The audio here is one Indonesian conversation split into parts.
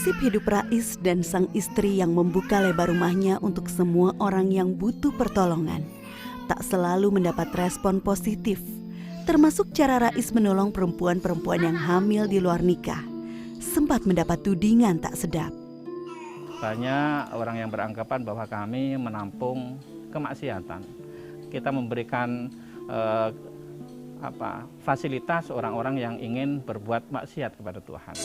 Prinsip hidup Rais dan sang istri yang membuka lebar rumahnya untuk semua orang yang butuh pertolongan tak selalu mendapat respon positif, termasuk cara Rais menolong perempuan-perempuan yang hamil di luar nikah. Sempat mendapat tudingan tak sedap. Banyak orang yang beranggapan bahwa kami menampung kemaksiatan. Kita memberikan fasilitas orang-orang yang ingin berbuat maksiat kepada Tuhan.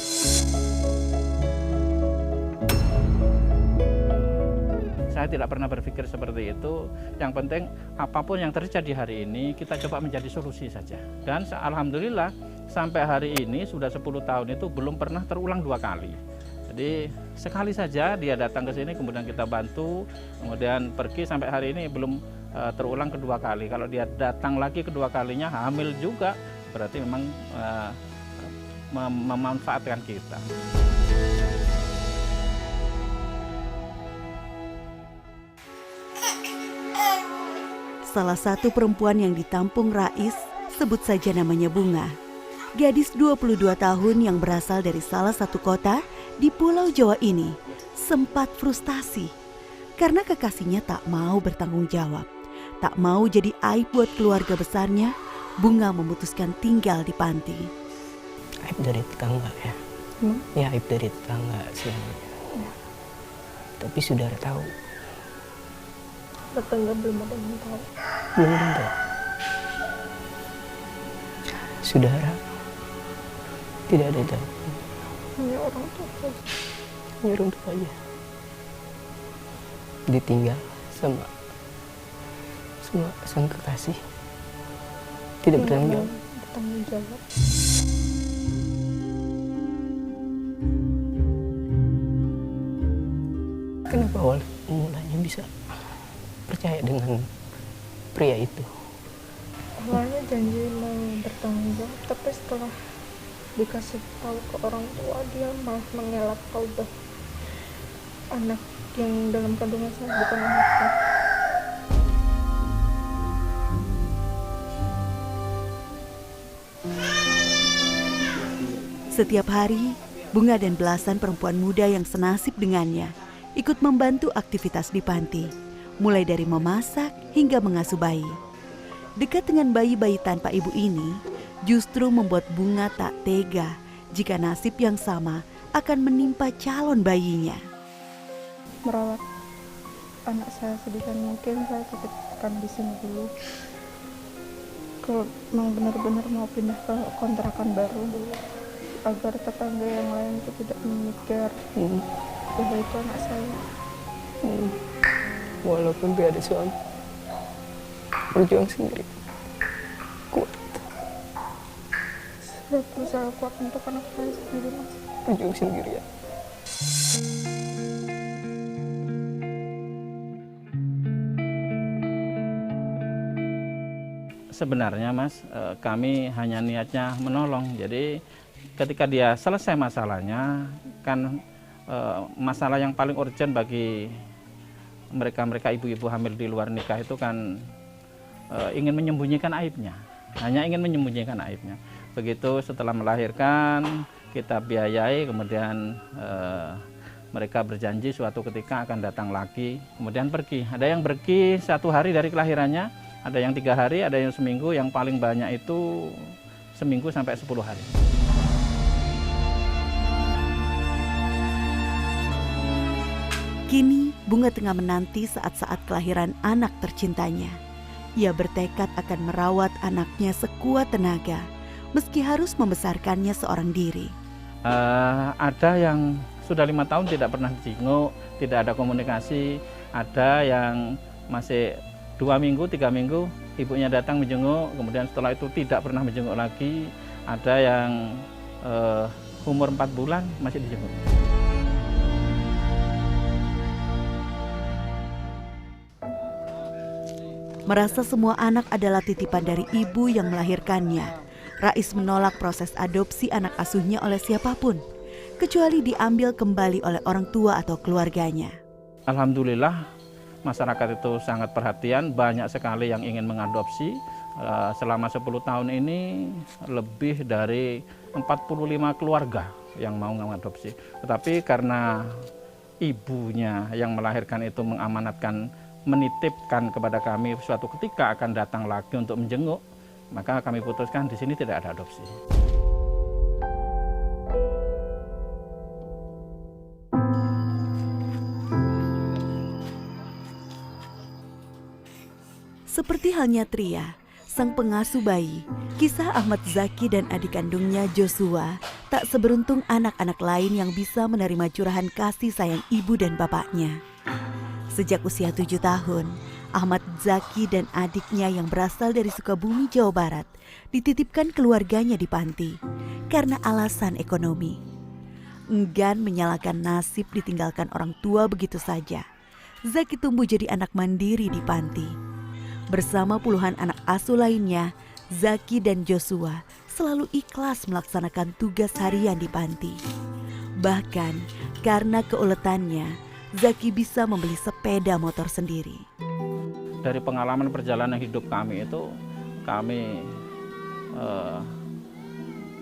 Saya tidak pernah berpikir seperti itu. Yang penting apapun yang terjadi hari ini kita coba menjadi solusi saja. Dan alhamdulillah sampai hari ini sudah 10 tahun itu belum pernah terulang 2 kali. Jadi sekali saja dia datang ke sini kemudian kita bantu, kemudian pergi sampai hari ini belum terulang kedua kali. Kalau dia datang lagi kedua kalinya hamil juga berarti memang memanfaatkan kita. Salah satu perempuan yang ditampung Rais, sebut saja namanya Bunga. Gadis 22 tahun yang berasal dari salah satu kota di Pulau Jawa ini sempat frustasi karena kekasihnya tak mau bertanggung jawab. Tak mau jadi aib buat keluarga besarnya, Bunga memutuskan tinggal di panti. Aib dari tetangga ya? Ya aib dari tetangga sih. Tapi saudara tahu. Tetangga belum ada yang tahu. Belum ada yang tahu. Saudara tidak ada yang tahu. Hanya orang tua saja. Hanya orang tua aja. Ditinggal sama sang kekasih. Tidak bertanggung jawab. Bertanggung jawab. Kenapa awal mulanya bisa percaya dengan pria itu? Awalnya janji mau bertanggung jawab, tapi setelah dikasih tahu ke orang tua dia malah mengelak kalau anak yang dalam kandungan saya bukan anaknya. Setiap hari, Bunga dan belasan perempuan muda yang senasib dengannya ikut membantu aktivitas di panti, mulai dari memasak hingga mengasuh bayi. Dekat dengan bayi-bayi tanpa ibu ini, justru membuat Bunga tak tega jika nasib yang sama akan menimpa calon bayinya. Merawat anak saya sedikit mungkin saya titipkan di sini dulu. Kalau memang benar-benar mau pindah ke kontrakan baru agar tetangga yang lain itu tidak memikir bahwa itu anak saya. Walaupun dia ada suami, berjuang sendiri. Kuat. Saya berusaha kuat untuk anak saya sendiri, Mas. Berjuang sendiri ya. Sebenarnya Mas, kami hanya niatnya menolong. Jadi ketika dia selesai masalahnya, kan masalah yang paling urgent bagi mereka ibu-ibu hamil di luar nikah itu kan ingin menyembunyikan aibnya, hanya ingin menyembunyikan aibnya. Begitu setelah melahirkan kita biayai, kemudian mereka berjanji suatu ketika akan datang lagi, kemudian pergi. Ada yang pergi 1 hari dari kelahirannya, ada yang 3 hari, ada yang seminggu, yang paling banyak itu seminggu sampai 10 hari. Kini Bunga tengah menanti saat-saat kelahiran anak tercintanya. Ia bertekad akan merawat anaknya sekuat tenaga, meski harus membesarkannya seorang diri. Ada yang sudah 5 tahun tidak pernah dijenguk, tidak ada komunikasi. Ada yang masih 2 minggu, 3 minggu ibunya datang menjenguk, kemudian setelah itu tidak pernah menjenguk lagi. Ada yang umur 4 bulan masih dijenguk. Merasa semua anak adalah titipan dari ibu yang melahirkannya, Rais menolak proses adopsi anak asuhnya oleh siapapun, kecuali diambil kembali oleh orang tua atau keluarganya. Alhamdulillah, masyarakat itu sangat perhatian, banyak sekali yang ingin mengadopsi. Selama 10 tahun ini lebih dari 45 keluarga yang mau mengadopsi. Tetapi karena ibunya yang melahirkan itu mengamanatkan, menitipkan kepada kami suatu ketika akan datang lagi untuk menjenguk, maka kami putuskan di sini tidak ada adopsi. Seperti halnya Tria, sang pengasuh bayi, kisah Ahmad Zaki dan adik kandungnya Joshua tak seberuntung anak-anak lain yang bisa menerima curahan kasih sayang ibu dan bapaknya. Sejak usia 7 tahun, Ahmad Zaki dan adiknya yang berasal dari Sukabumi, Jawa Barat dititipkan keluarganya di panti karena alasan ekonomi. Enggan menyalahkan nasib ditinggalkan orang tua begitu saja, Zaki tumbuh jadi anak mandiri di panti. Bersama puluhan anak asuh lainnya, Zaki dan Joshua selalu ikhlas melaksanakan tugas harian di panti. Bahkan karena keuletannya, Zaki bisa membeli sepeda motor sendiri. Dari pengalaman perjalanan hidup kami itu, kami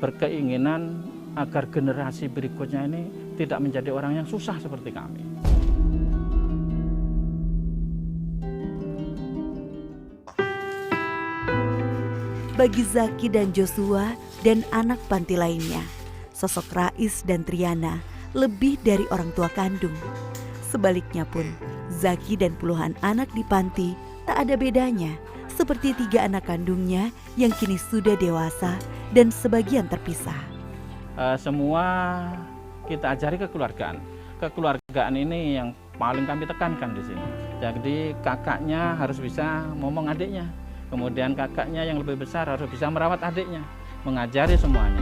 berkeinginan agar generasi berikutnya ini tidak menjadi orang yang susah seperti kami. Bagi Zaki dan Joshua dan anak panti lainnya, sosok Rais dan Triana lebih dari orang tua kandung. Sebaliknya pun, Zaki dan puluhan anak di panti tak ada bedanya, seperti 3 anak kandungnya yang kini sudah dewasa dan sebagian terpisah. Semua kita ajari kekeluargaan. Kekeluargaan ini yang paling kami tekankan di sini. Jadi kakaknya harus bisa ngomong adiknya. Kemudian kakaknya yang lebih besar harus bisa merawat adiknya, mengajari semuanya.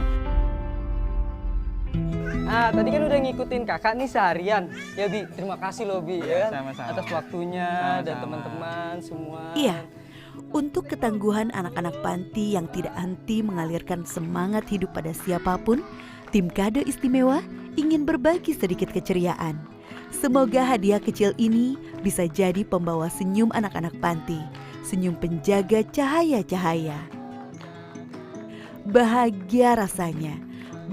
Tadi kan udah ngikutin kakak nih seharian. Ya Bi, terima kasih loh Bi ya, sama-sama. atas waktunya Sama-sama. dan teman-teman semua. Iya, untuk ketangguhan anak-anak panti yang tidak henti mengalirkan semangat hidup pada siapapun, tim Kado Istimewa ingin berbagi sedikit keceriaan. Semoga hadiah kecil ini bisa jadi pembawa senyum anak-anak panti, senyum penjaga cahaya-cahaya. Bahagia rasanya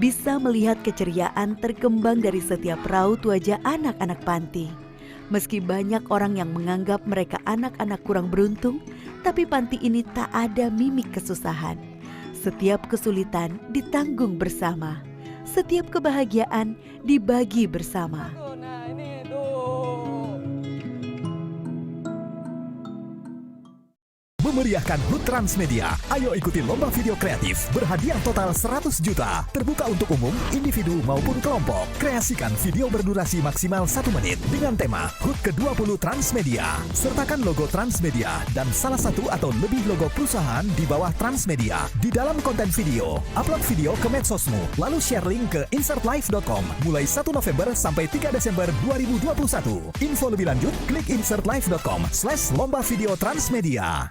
bisa melihat keceriaan terkembang dari setiap raut wajah anak-anak panti. Meski banyak orang yang menganggap mereka anak-anak kurang beruntung, tapi panti ini tak ada mimik kesusahan. Setiap kesulitan ditanggung bersama, setiap kebahagiaan dibagi bersama. Nah ini tuh. Memeriahkan HUT Transmedia. Ayo ikuti lomba video kreatif berhadiah total 100 juta. Terbuka untuk umum, individu maupun kelompok. Kreasikan video berdurasi maksimal 1 menit dengan tema HUT ke-20 Transmedia. Sertakan logo Transmedia dan salah satu atau lebih logo perusahaan di bawah Transmedia di dalam konten video. Upload video ke medsosmu, lalu share link ke insertlife.com mulai 1 November sampai 3 Desember 2021. Info lebih lanjut, klik insertlife.com/lomba video Transmedia.